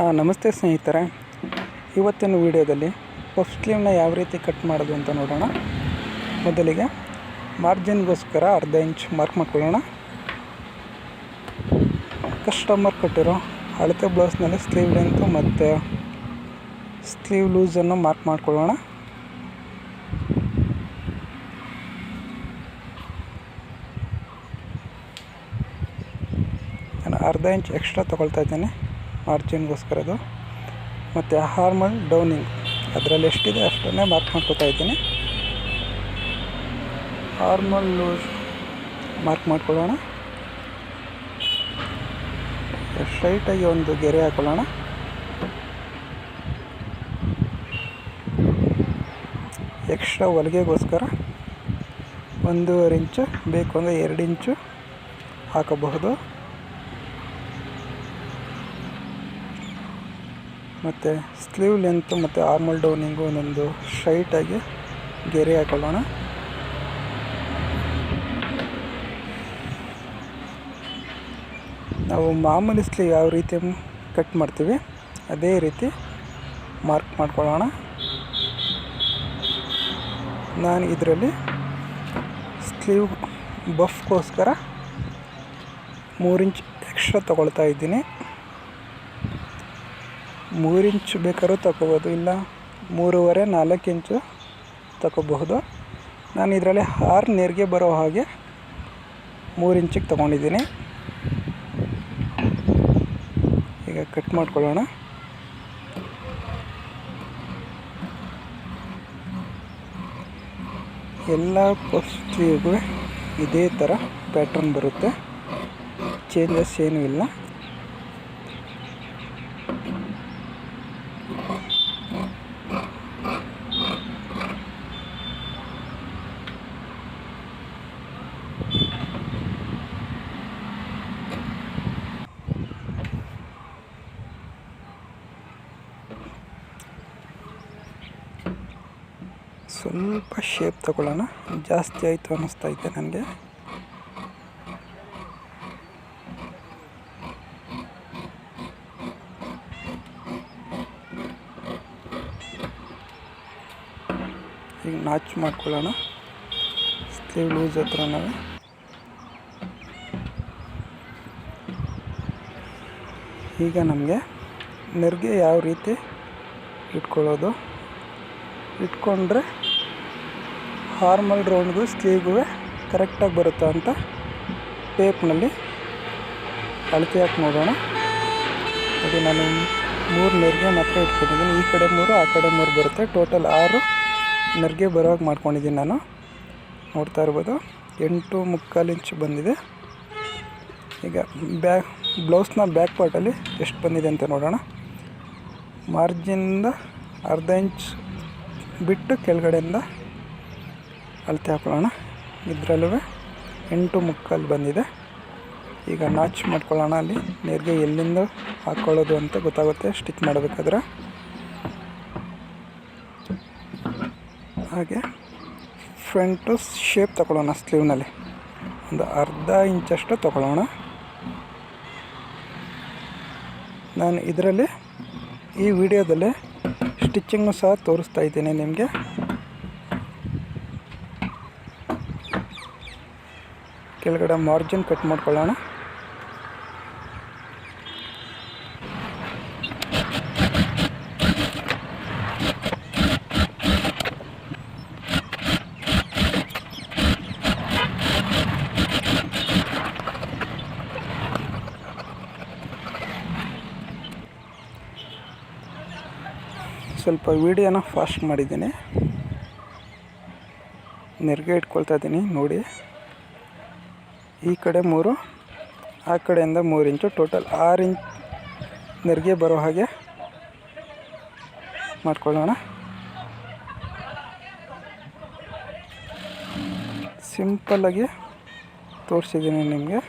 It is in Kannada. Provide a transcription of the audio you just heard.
ನಮಸ್ತೆ ಸ್ನೇಹಿತರೆ, ಇವತ್ತಿನ ವಿಡಿಯೋದಲ್ಲಿ ಪಫ್ ಸ್ಲೀವ್ನ ಯಾವ ರೀತಿ ಕಟ್ ಮಾಡೋದು ಅಂತ ನೋಡೋಣ. ಮೊದಲಿಗೆ ಮಾರ್ಜಿನ್ಗೋಸ್ಕರ ಅರ್ಧ ಇಂಚ್ ಮಾರ್ಕ್ ಮಾಡ್ಕೊಳ್ಳೋಣ. ಕಸ್ಟಮರ್ ಕೊಟ್ಟಿರೋ ಅಳತೆ ಬ್ಲೌಸ್ನಲ್ಲಿ ಸ್ಲೀವ್ ಲೆಂತು ಮತ್ತು ಸ್ಲೀವ್ ಲೂಸನ್ನು ಮಾರ್ಕ್ ಮಾಡ್ಕೊಳ್ಳೋಣ. ನಾನು ಅರ್ಧ ಇಂಚ್ ಎಕ್ಸ್ಟ್ರಾ ತೊಗೊಳ್ತಾ ಇದ್ದೇನೆ ಮಾರ್ಜಿನ್ಗೋಸ್ಕರದು. ಮತ್ತು ಹಾರ್ಮಲ್ ಡೌನಿಂಗ್ ಅದರಲ್ಲಿ ಎಷ್ಟಿದೆ ಅಷ್ಟನ್ನೇ ಮಾರ್ಕ್ ಮಾಡ್ಕೊತಾ ಇದ್ದೀನಿ. ಹಾರ್ಮಲ್ ಲೂಸ್ ಮಾರ್ಕ್ ಮಾಡ್ಕೊಳ್ಳೋಣ. ಸ್ಟ್ರೈಟಾಗಿ ಒಂದು ಗೆರೆ ಹಾಕೊಳ್ಳೋಣ. ಎಕ್ಸ್ಟ್ರಾ ಹೊಲಿಗೆಗೋಸ್ಕರ 1.5 ಇಂಚು ಬೇಕು ಅಂದರೆ 2 ಇಂಚು ಹಾಕಬಹುದು. ಮತ್ತು ಸ್ಲೀವ್ ಲೆಂತು ಮತ್ತು ಆರ್ಮಲ್ ಡೌನಿಂಗು ಒಂದೊಂದು ಸ್ಟ್ರೈಟಾಗಿ ಗೆರೆ ಹಾಕೊಳ್ಳೋಣ. ನಾವು ಮಾಮೂಲಿ ಸ್ಲೀವ್ ಯಾವ ರೀತಿ ಕಟ್ ಮಾಡ್ತೀವಿ ಅದೇ ರೀತಿ ಮಾರ್ಕ್ ಮಾಡ್ಕೊಳ್ಳೋಣ. ನಾನು ಇದರಲ್ಲಿ ಸ್ಲೀವ್ ಬಫ್ಗೋಸ್ಕರ 3 ಇಂಚ್ ಎಕ್ಸ್ಟ್ರಾ ತೊಗೊಳ್ತಾ ಇದ್ದೀನಿ. 3 ಇಂಚ್ ಬೇಕಾದ್ರೂ ತಗೋಬೋದು, ಇಲ್ಲ 3.5-4 ಇಂಚು ತಗೋಬಹುದು. ನಾನು ಇದರಲ್ಲಿ 6 ನೆರಿಗೆ ಬರೋ ಹಾಗೆ 3 ಇಂಚಿಗೆ ತೊಗೊಂಡಿದ್ದೀನಿ. ಈಗ ಕಟ್ ಮಾಡ್ಕೊಳ್ಳೋಣ. ಎಲ್ಲ ಪಫ್ ಸ್ಲೀವ್ಗೂ ಇದೇ ಥರ ಪ್ಯಾಟ್ರನ್ ಬರುತ್ತೆ, ಚೇಂಜಸ್ ಏನೂ ಇಲ್ಲ. ಸ್ವಲ್ಪ ಶೇಪ್ ತಗೊಳ್ಳೋಣ, ಜಾಸ್ತಿ ಆಯಿತು ಅನ್ನಿಸ್ತಾ ಇದೆ ನನಗೆ. ಈಗ ನಾಚ್ ಮಾಡ್ಕೊಳ್ಳೋಣ ಸ್ಲೀವ್ ಲೂಸ್ ಹತ್ರ. ಈಗ ನಮಗೆ ನೆರಿಗೆ ಯಾವ ರೀತಿ ಇಟ್ಕೊಂಡ್ರೆ ಹಾರ್ಮಲ್ ರೌಂಡ್ಗೂ ಸ್ಲೀವ್ಗೂ ಕರೆಕ್ಟಾಗಿ ಬರುತ್ತಾ ಅಂತ ಟೇಪ್ನಲ್ಲಿ ಅಳತೆ ಹಾಕಿ ನೋಡೋಣ. ಅದು ನಾನು 3 ನೆರಿಗೆ ಮಾತ್ರ ಇಟ್ಕೊಂಡಿದ್ದೀನಿ. ಈ ಕಡೆ 3 ಆ ಕಡೆ 3 ಬರುತ್ತೆ. ಟೋಟಲ್ 6 ನೆರಿಗೆ ಬರೋವಾಗ ಮಾಡ್ಕೊಂಡಿದ್ದೀನಿ ನಾನು. ನೋಡ್ತಾ ಇರ್ಬೋದು 8.25 ಇಂಚ್ ಬಂದಿದೆ. ಈಗ ಬ್ಲೌಸ್ನ ಬ್ಯಾಕ್ ಪಾರ್ಟಲ್ಲಿ ಎಷ್ಟು ಬಂದಿದೆ ಅಂತ ನೋಡೋಣ. ಮಾರ್ಜಿನಿಂದ ಅರ್ಧ ಇಂಚ್ ಬಿಟ್ಟು ಕೆಳಗಡೆಯಿಂದ ಅಳತೆ ಹಾಕೊಳ್ಳೋಣ. ಇದರಲ್ಲೂ 8.25 ಬಂದಿದೆ. ಈಗ ನಾಚ್ ಮಾಡ್ಕೊಳ್ಳೋಣ. ಅಲ್ಲಿ ನೆರಿಗೆ ಎಲ್ಲಿಂದ ಹಾಕ್ಕೊಳ್ಳೋದು ಅಂತ ಗೊತ್ತಾಗುತ್ತೆ ಸ್ಟಿಚ್ ಮಾಡಬೇಕಾದ್ರೆ. ಹಾಗೆ ಫ್ರಂಟು ಶೇಪ್ ತಗೊಳ್ಳೋಣ. ಸ್ಲೀವ್ನಲ್ಲಿ ಒಂದು ಅರ್ಧ ಇಂಚಷ್ಟು ತಗೊಳ್ಳೋಣ. ನಾನು ಇದರಲ್ಲಿ ಈ ವಿಡಿಯೋದಲ್ಲಿ ಸ್ಟಿಚಿಂಗು ಸಹ ತೋರಿಸ್ತಾ ಇದ್ದೀನಿ ನಿಮಗೆ. ಕೆಳಗಡೆ ಮಾರ್ಜಿನ್ ಕಟ್ ಮಾಡ್ಕೊಳ್ಳೋಣ. ಸ್ವಲ್ಪ ವಿಡಿಯೋನ ಫಾಸ್ಟ್ ಮಾಡಿದ್ದೀನಿ. ನೆರಿಗೆ ಇಟ್ಕೊಳ್ತಾ ಇದ್ದೀನಿ ನೋಡಿ. ಈ ಕಡೆ 3, ಆ ಕಡೆಯಿಂದ 3 ಇಂಚು, ಟೋಟಲ್ 6 ಇಂಚ್ ನೆರಿಗೆ ಬರೋ ಹಾಗೆ ಮಾಡ್ಕೊಳ್ಳೋಣ. ಸಿಂಪಲ್ಲಾಗಿ ತೋರಿಸಿದ್ದೀನಿ ನಿಮಗೆ.